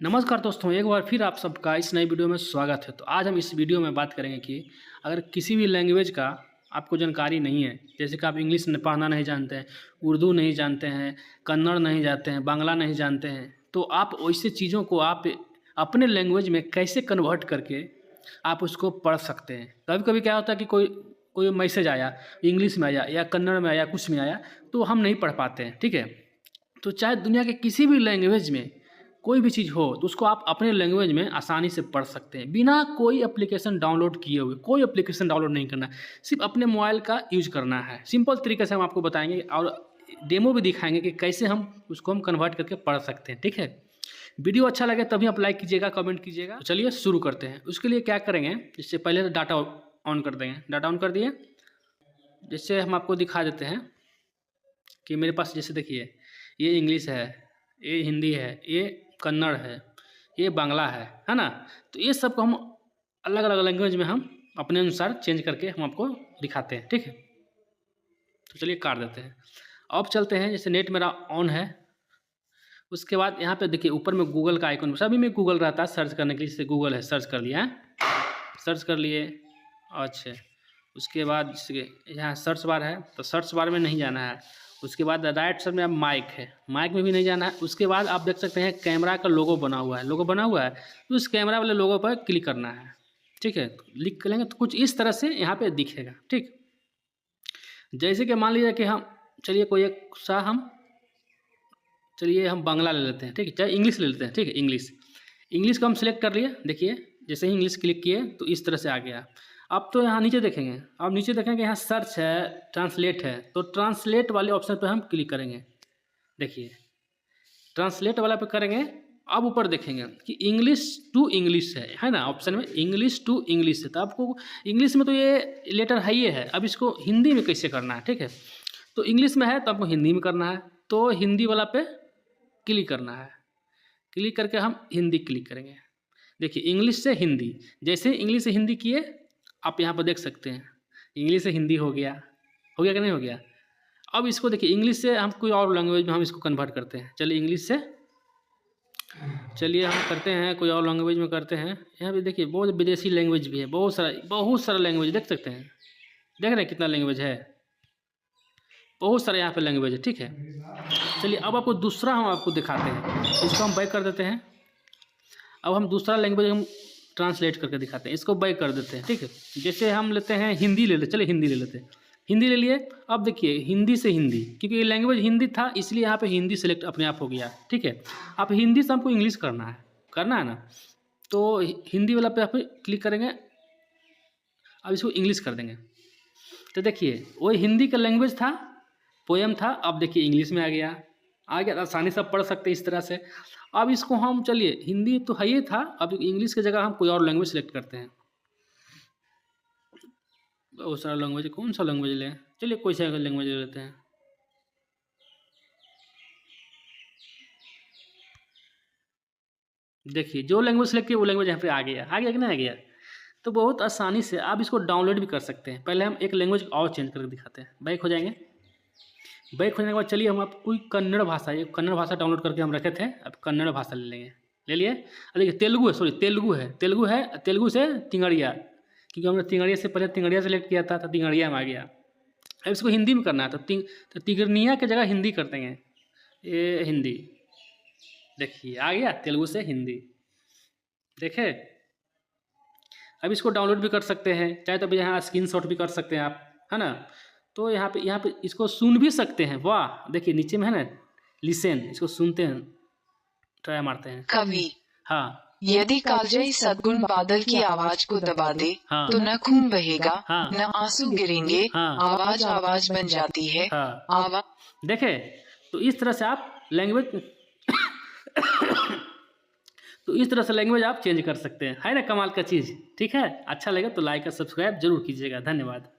नमस्कार दोस्तों, एक बार फिर आप सबका इस नई वीडियो में स्वागत है। तो आज हम इस वीडियो में बात करेंगे कि अगर किसी भी लैंग्वेज का आपको जानकारी नहीं है, जैसे कि आप इंग्लिश पढ़ना नहीं जानते हैं, उर्दू नहीं जानते हैं, कन्नड़ नहीं जानते हैं, बांग्ला नहीं जानते हैं, तो आप वैसे चीज़ों को आप अपने लैंग्वेज में कैसे कन्वर्ट करके आप उसको पढ़ सकते हैं। कभी कभी क्या होता है कि कोई कोई मैसेज आया, इंग्लिश में आया या कन्नड़ में आया, कुछ में आया, तो हम नहीं पढ़ पाते हैं। ठीक है, तो चाहे दुनिया के किसी भी लैंग्वेज में कोई भी चीज़ हो, तो उसको आप अपने लैंग्वेज में आसानी से पढ़ सकते हैं बिना कोई एप्लीकेशन डाउनलोड किए हुए। कोई एप्लीकेशन डाउनलोड नहीं करना है, सिर्फ अपने मोबाइल का यूज करना है। सिंपल तरीके से हम आपको बताएंगे और डेमो भी दिखाएंगे कि कैसे हम उसको कन्वर्ट करके पढ़ सकते हैं। ठीक है, वीडियो अच्छा लगे तभी आप लाइक कीजिएगा, कमेंट कीजिएगा। तो चलिए शुरू करते हैं। उसके लिए क्या करेंगे, इससे पहले तो डाटा ऑन कर देंगे। डाटा ऑन कर दिए, जैसे हम आपको दिखा देते हैं कि मेरे पास जैसे देखिए, ये इंग्लिश है, ये हिंदी है, ये कन्नड़ है, ये बांग्ला है ना। तो ये सब को हम अलग अलग लैंग्वेज में हम अपने अनुसार चेंज करके हम आपको दिखाते हैं। ठीक है, तो चलिए काट देते हैं। अब चलते हैं, जैसे नेट मेरा ऑन है। उसके बाद यहाँ पे देखिए ऊपर में गूगल का आइकन, सभी में गूगल रहता है सर्च करने के लिए। जैसे गूगल है, सर्च कर लिया है, सर्च कर लिए। अच्छा, उसके बाद यहाँ सर्च बार है, तो सर्च बार में नहीं जाना है। उसके बाद राइट साइड में अब माइक है, माइक में भी नहीं जाना है। उसके बाद आप देख सकते हैं कैमरा का लोगो बना हुआ है, लोगो बना हुआ है, तो उस कैमरा वाले लोगो पर क्लिक करना है। ठीक है, क्लिक करेंगे तो कुछ इस तरह से यहाँ पे दिखेगा। ठीक, जैसे कि मान लीजिए कि हम चलिए कोई एक सा हम बांग्ला ले लेते हैं। ठीक है, चाहे इंग्लिश ले लेते हैं। ठीक है, इंग्लिश को हम सिलेक्ट कर लिए। देखिए जैसे ही इंग्लिश क्लिक किए तो इस तरह से आ गया। अब तो यहाँ नीचे देखेंगे, अब नीचे देखेंगे यहाँ सर्च है, ट्रांसलेट है, तो ट्रांसलेट वाले ऑप्शन पर हम क्लिक करेंगे। देखिए ट्रांसलेट वाला पे करेंगे। अब ऊपर देखेंगे कि इंग्लिश टू इंग्लिश है ना, ऑप्शन में इंग्लिश टू इंग्लिश है। तो आपको इंग्लिश में तो ये लेटर है, ये है। अब इसको हिंदी में कैसे करना है। ठीक है, तो इंग्लिश में है तो आपको हिंदी में करना है, तो हिंदी वाला पे क्लिक करना है। क्लिक करके हम हिंदी क्लिक करेंगे। देखिए इंग्लिश से हिंदी, जैसे इंग्लिश से हिंदी किए आप यहाँ पर देख सकते हैं इंग्लिश से हिंदी हो गया कि नहीं हो गया। अब इसको देखिए इंग्लिश से हम कोई और लैंग्वेज में हम इसको कन्वर्ट करते हैं। चलिए इंग्लिश से चलिए हम करते हैं कोई और लैंग्वेज में करते हैं। यहाँ पे देखिए बहुत विदेशी लैंग्वेज भी है, बहुत सारा लैंग्वेज देख सकते हैं। देख रहे हैं कितना लैंग्वेज है, बहुत सारे यहाँ पे लैंग्वेज है। ठीक है, चलिए अब आपको दूसरा हम आपको दिखाते हैं। इसको हम बैक कर देते हैं। अब हम दूसरा लैंग्वेज हम ट्रांसलेट करके दिखाते हैं, इसको बैक कर देते हैं। ठीक है, जैसे हम लेते हैं हिंदी ले लेते, चलिए हिंदी ले लेते हैं। हिंदी ले लिए। अब देखिए हिंदी से हिंदी, क्योंकि ये लैंग्वेज हिंदी था इसलिए यहाँ पे हिंदी सेलेक्ट अपने आप हो गया। ठीक है, अब हिंदी से हमको इंग्लिश करना है ना, तो हिंदी वाला पे आप क्लिक करेंगे। अब इसको इंग्लिश कर देंगे। तो देखिए वो हिंदी का लैंग्वेज था, पोएम था, अब देखिए इंग्लिश में आ गया। आसानी से पढ़ सकते हैं इस तरह से। अब इसको हम चलिए हिंदी तो है ही था, अब इंग्लिश की जगह हम कोई और लैंग्वेज सेलेक्ट करते हैं। बहुत सारा लैंग्वेज, कौन सा लैंग्वेज लें, चलिए कोई सा लैंग्वेज ले लेते हैं। देखिए जो लैंग्वेज सेलेक्ट किया वो लैंग्वेज यहाँ पे आ गया कि नहीं आ गया। तो बहुत आसानी से आप इसको डाउनलोड भी कर सकते हैं। पहले हम एक लैंग्वेज और चेंज करके दिखाते हैं। बैक हो जाएंगे। बैक होने के बाद चलिए हम आपको कोई कन्नड़ भाषा, ये कन्नड़ भाषा डाउनलोड करके हम रखे थे, अब कन्नड़ भाषा ले लेंगे। ले लिए। देखिए तेलुगु है, सॉरी तेलुगु है, तेलुगु से तिंगड़िया, क्योंकि हमने तिंगड़िया से पहले तिंगड़िया सेलेक्ट किया था, तो तिंगड़िया में आ गया। अब इसको हिंदी में करना है, तो तिगरनिया की जगह हिंदी कर देंगे। ये हिंदी, देखिए आ गया तेलुगु से हिंदी। देखे, अब इसको डाउनलोड भी कर सकते हैं, चाहे तो अभी यहाँ स्क्रीनशॉट भी कर सकते हैं आप, है ना। तो यहाँ पे इसको सुन भी सकते हैं। वाह, देखिए नीचे में है ना लिसन, इसको सुनते हैं, ट्राई मारते हैं। कवि, हाँ, यदि कालजयी सद्गुण बादल की आवाज को दबा दे, हाँ, तो न खून बहेगा, हाँ, न आंसू गिरेंगे, हाँ, आवाज आवाज बन जाती है। हाँ, आवाज देखे। तो इस तरह से आप लैंग्वेज तो इस तरह से लैंग्वेज आप चेंज कर सकते हैं, है ना। कमाल का चीज़। ठीक है, अच्छा लगे तो लाइक और सब्सक्राइब जरूर कीजिएगा। धन्यवाद।